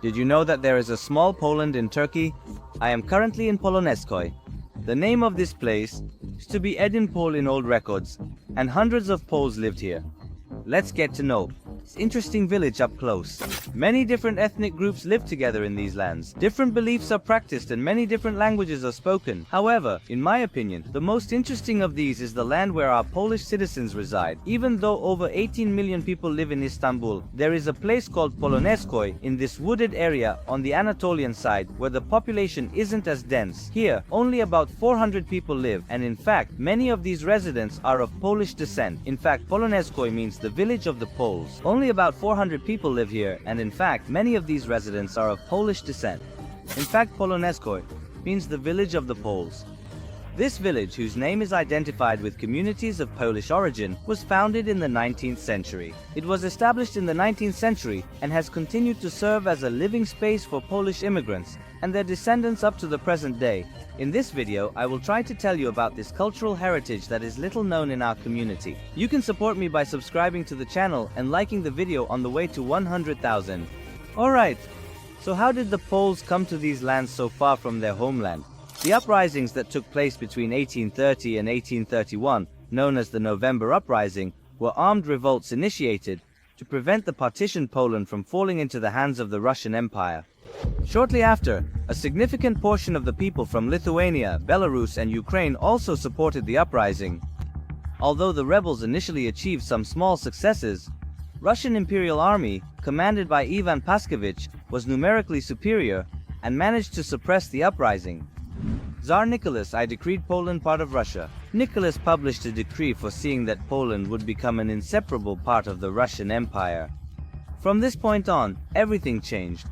Did you know that there is a small Poland in Turkey? I am currently in Polonezköy. The name of this place used to be Edinpol in old records, and hundreds of Poles lived here. Let's get to know this interesting village up close. Many different ethnic groups live together in these lands. Different beliefs are practiced and many different languages are spoken. However, in my opinion, the most interesting of these is the land where our Polish citizens reside. Even though over 18 million people live in Istanbul, there is a place called Polonezköy in this wooded area on the Anatolian side where the population isn't as dense. Here, only about 400 people live, and in fact, many of these residents are of Polish descent. In fact, Polonezköy means the village of the Poles. Only about 400 people live here, and in fact, many of these residents are of Polish descent. In fact, Polonezköy means the village of the Poles. This village, whose name is identified with communities of Polish origin, was founded in the 19th century. It was established in the 19th century and has continued to serve as a living space for Polish immigrants and their descendants up to the present day. In this video, I will try to tell you about this cultural heritage that is little known in our community. You can support me by subscribing to the channel and liking the video on the way to 100,000. Alright, so how did the Poles come to these lands so far from their homeland? The uprisings that took place between 1830 and 1831, known as the November Uprising, were armed revolts initiated to prevent the partitioned Poland from falling into the hands of the Russian Empire. Shortly after, a significant portion of the people from Lithuania, Belarus, and Ukraine also supported the uprising. Although the rebels initially achieved some small successes, Russian Imperial Army, commanded by Ivan Paskevich, was numerically superior and managed to suppress the uprising. Tsar Nicholas I decreed Poland part of Russia. Nicholas published a decree foreseeing that Poland would become an inseparable part of the Russian Empire. From this point on, everything changed.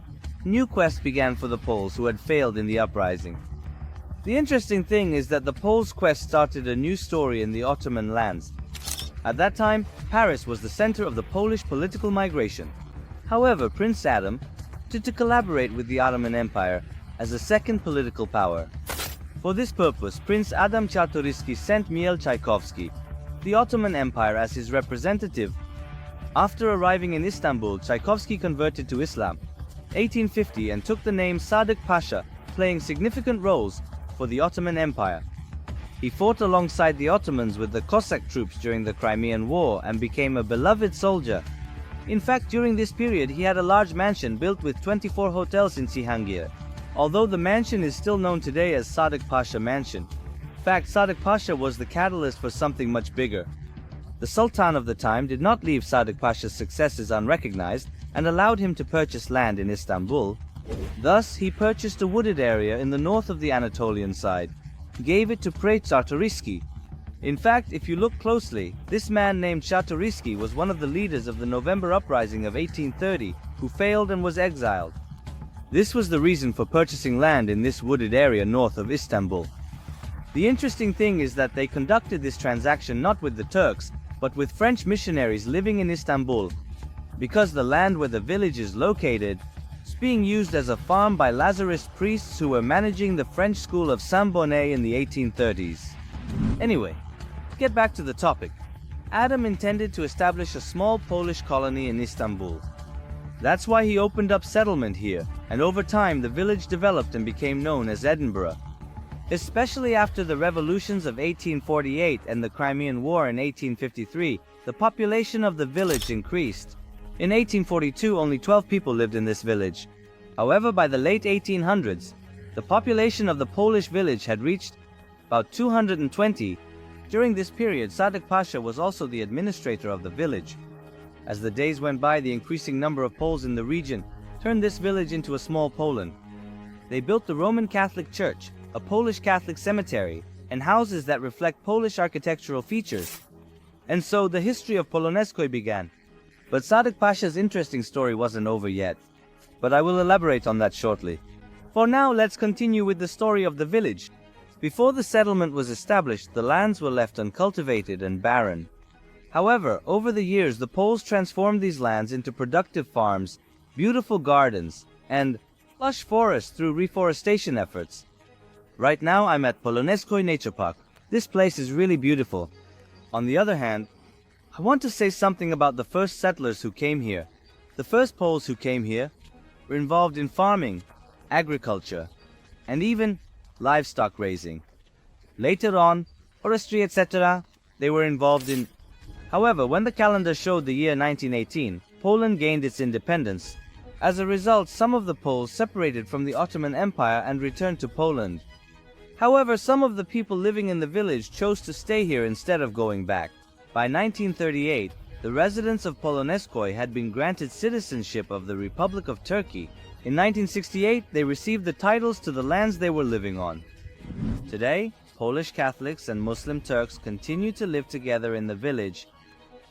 New quests began for the Poles who had failed in the uprising. The interesting thing is that the Poles' quest started a new story in the Ottoman lands. At that time, Paris was the center of the Polish political migration. However, Prince Adam wanted to collaborate with the Ottoman Empire as a second political power. For this purpose, Prince Adam Czartoryski sent Mihail Tchaikovsky, the Ottoman Empire, as his representative. After arriving in Istanbul, Tchaikovsky converted to Islam 1850 and took the name Sadık Pasha, playing significant roles for the Ottoman Empire. He fought alongside the Ottomans with the Cossack troops during the Crimean War and became a beloved soldier. In fact, during this period he had a large mansion built with 24 hotels in Cihangir. Although the mansion is still known today as Sadık Pasha Mansion. In fact, Sadık Pasha was the catalyst for something much bigger. The Sultan of the time did not leave Sadık Pasha's successes unrecognized and allowed him to purchase land in Istanbul. Thus, he purchased a wooded area in the north of the Anatolian side, gave it to Prince Czartoryski. In fact, if you look closely, this man named Czartoryski was one of the leaders of the November Uprising of 1830, who failed and was exiled. This was the reason for purchasing land in this wooded area north of Istanbul. The interesting thing is that they conducted this transaction not with the Turks, but with French missionaries living in Istanbul, because the land where the village is located is being used as a farm by Lazarist priests who were managing the French school of Saint-Bonnet in the 1830s. Anyway, to get back to the topic, Adam intended to establish a small Polish colony in Istanbul. That's why he opened up settlement here, and over time the village developed and became known as Edinburgh. Especially after the revolutions of 1848 and the Crimean War in 1853, the population of the village increased. In 1842, only 12 people lived in this village. However, by the late 1800s, the population of the Polish village had reached about 220. During this period, Sadık Pasha was also the administrator of the village. As the days went by, the increasing number of Poles in the region turned this village into a small Poland. They built the Roman Catholic Church, a Polish Catholic cemetery, and houses that reflect Polish architectural features. And so the history of Polonezköy began. But Sadık Pasha's interesting story wasn't over yet. But I will elaborate on that shortly. For now, let's continue with the story of the village. Before the settlement was established, the lands were left uncultivated and barren. However, over the years, the Poles transformed these lands into productive farms, beautiful gardens, and lush forests through reforestation efforts. Right now, I'm at Polonezköy Nature Park. This place is really beautiful. On the other hand, I want to say something about the first settlers who came here. The first Poles who came here were involved in farming, agriculture, and even livestock raising. Later on, forestry, etc., they were involved in. However, when the calendar showed the year 1918, Poland gained its independence. As a result, some of the Poles separated from the Ottoman Empire and returned to Poland. However, some of the people living in the village chose to stay here instead of going back. By 1938, the residents of Polonezköy had been granted citizenship of the Republic of Turkey. In 1968, they received the titles to the lands they were living on. Today, Polish Catholics and Muslim Turks continue to live together in the village.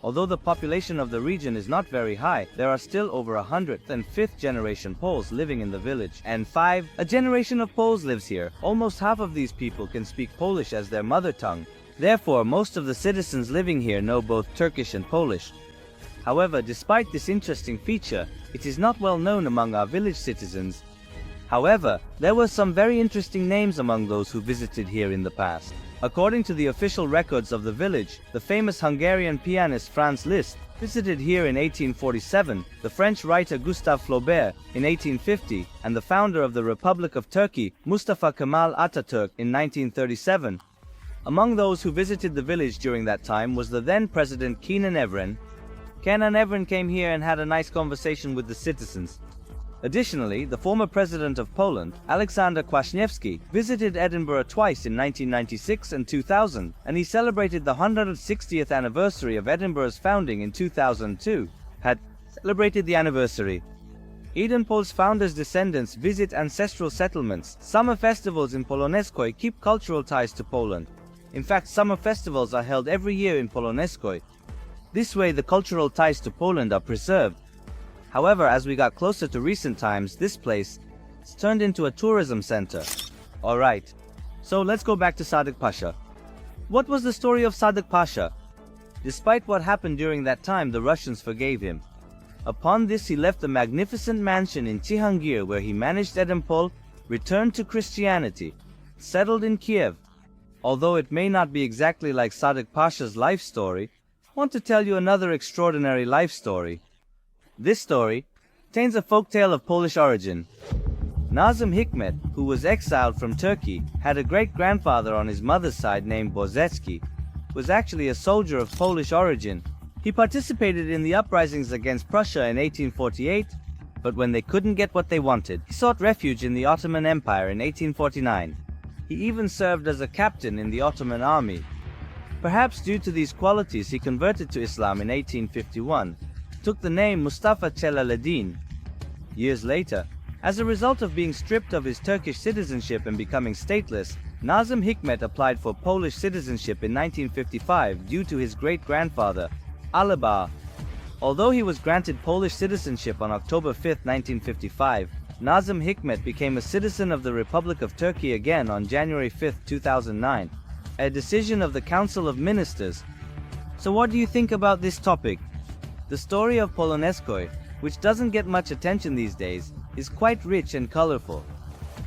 Although the population of the region is not very high, there are still over 100th and 5th generation Poles living in the village. And 5, a generation of Poles lives here. Almost half of these people can speak Polish as their mother tongue. Therefore, most of the citizens living here know both Turkish and Polish. However, despite this interesting feature, it is not well known among our village citizens. However, there were some very interesting names among those who visited here in the past. According to the official records of the village, the famous Hungarian pianist Franz Liszt visited here in 1847, the French writer Gustave Flaubert in 1850, and the founder of the Republic of Turkey, Mustafa Kemal Atatürk, in 1937. Among those who visited the village during that time was the then President Kenan Evren. Kenan Evren came here and had a nice conversation with the citizens. Additionally, the former president of Poland, Aleksander Kwaśniewski, visited Edinburgh twice in 1996 and 2000, and he celebrated the 160th anniversary of Edinburgh's founding in 2002. Had celebrated the anniversary. Edenpol's founders' descendants visit ancestral settlements. Summer festivals in Polonezköy keep cultural ties to Poland. In fact, summer festivals are held every year in Polonezköy. This way, the cultural ties to Poland are preserved. However, as we got closer to recent times, this place has turned into a tourism center. Alright, so let's go back to Sadık Pasha. What was the story of Sadık Pasha? Despite what happened during that time, the Russians forgave him. Upon this, he left the magnificent mansion in Cihangir where he managed Edenpol, returned to Christianity, settled in Kiev. Although it may not be exactly like Sadık Pasha's life story, I want to tell you another extraordinary life story. This story contains a folktale of Polish origin. Nazım Hikmet, who was exiled from Turkey, had a great-grandfather on his mother's side named Bozetski, was actually a soldier of Polish origin. He participated in the uprisings against Prussia in 1848, but when they couldn't get what they wanted, he sought refuge in the Ottoman Empire in 1849. He even served as a captain in the Ottoman army. Perhaps due to these qualities, he converted to Islam in 1851. Took the name Mustafa Celaleddin. Years later, as a result of being stripped of his Turkish citizenship and becoming stateless, Nazım Hikmet applied for Polish citizenship in 1955 due to his great-grandfather, Alaba. Although he was granted Polish citizenship on October 5, 1955, Nazım Hikmet became a citizen of the Republic of Turkey again on January 5, 2009, a decision of the Council of Ministers. So what do you think about this topic? The story of Polonezköy, which doesn't get much attention these days, is quite rich and colorful.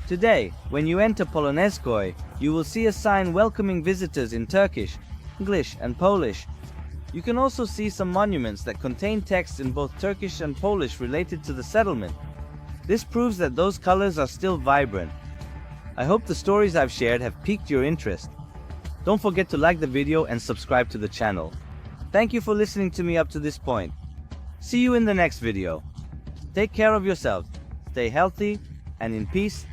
Today, when you enter Polonezköy, you will see a sign welcoming visitors in Turkish, English, and Polish. You can also see some monuments that contain texts in both Turkish and Polish related to the settlement. This proves that those colors are still vibrant. I hope the stories I've shared have piqued your interest. Don't forget to like the video and subscribe to the channel. Thank you for listening to me up to this point. See you in the next video. Take care of yourself, stay healthy, and in peace.